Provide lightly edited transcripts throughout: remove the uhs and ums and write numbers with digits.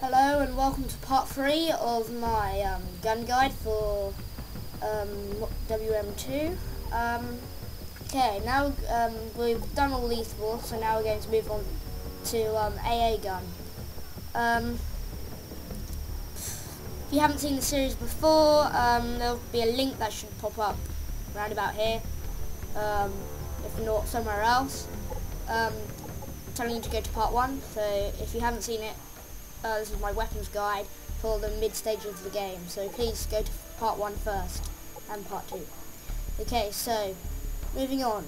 Hello and welcome to part 3 of my gun guide for wm2. Okay, now we've done all these four, so now we're going to move on to AA gun. If you haven't seen the series before, there'll be a link that should pop up around about here, if not somewhere else, telling you to go to part 1. So if you haven't seen it, this is my weapons guide for the mid stages of the game, so please go to part 1 first and part 2. Okay, so moving on.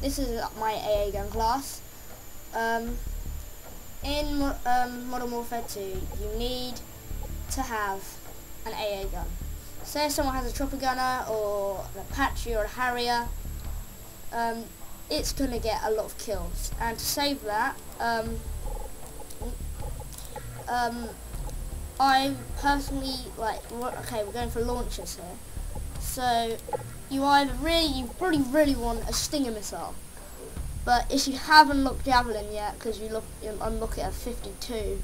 This is my AA gun class. In Modern Warfare 2, you need to have an AA gun. Say if someone has a chopper gunner or an Apache or a Harrier, it's going to get a lot of kills, and to save that, I personally okay, we're going for launchers here. So you really want a Stinger missile. But if you haven't looked Javelin yet, because you unlock it at 52,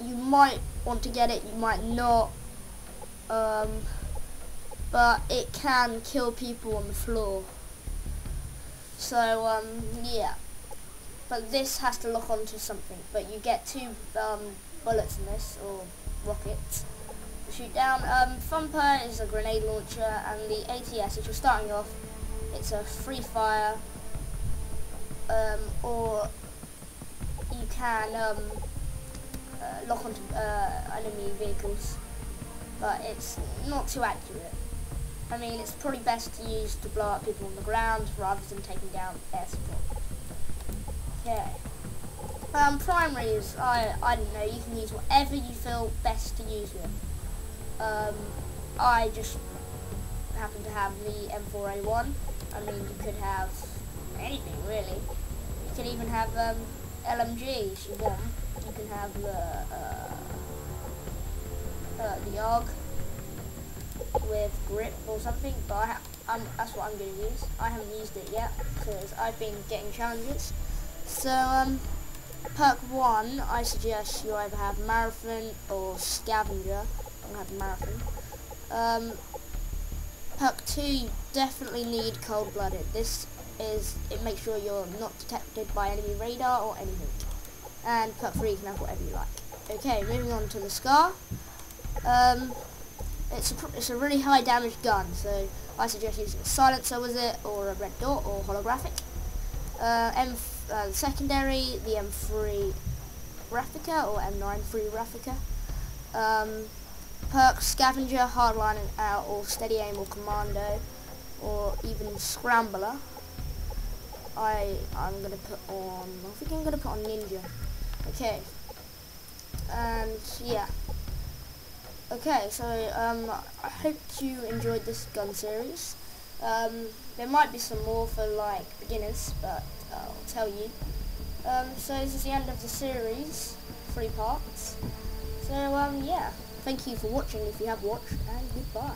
you might want to get it, you might not. But it can kill people on the floor. So yeah. But this has to lock onto something. But you get 2 bullets in this, or rockets, to shoot down. Thumper is a grenade launcher, and the ATS, if you're starting off, it's a free fire, or you can lock onto enemy vehicles, but it's not too accurate. I mean, it's probably best to use to blow up people on the ground rather than taking down air support. Okay. Primaries, I don't know, you can use whatever you feel best to use with. I just happen to have the M4A1. I mean, you could have anything really. You could even have LMG if you want. You can have the AUG with grip or something, but that's what I'm going to use. I haven't used it yet because I've been getting challenges. So perk 1, I suggest you either have Marathon or Scavenger. I'm going to have Marathon. Perk 2, you definitely need Cold-Blooded. It makes sure you're not detected by enemy radar or anything. And perk 3, you can have whatever you like. Okay, moving on to the Scar. It's a really high damage gun, so I suggest using a silencer with it, or a red dot, or holographic. Secondary, the M3 Replica, or M9 free Replica. Perk Scavenger, Hardline and Out, or Steady Aim, or Commando, or even Scrambler. I'm going to put on, I think I'm going to put on Ninja. Okay, and yeah. Okay, so I hope you enjoyed this gun series. There might be some more for like beginners, but I'll tell you. So this is the end of the series, 3 parts. So yeah, thank you for watching if you have watched, and goodbye.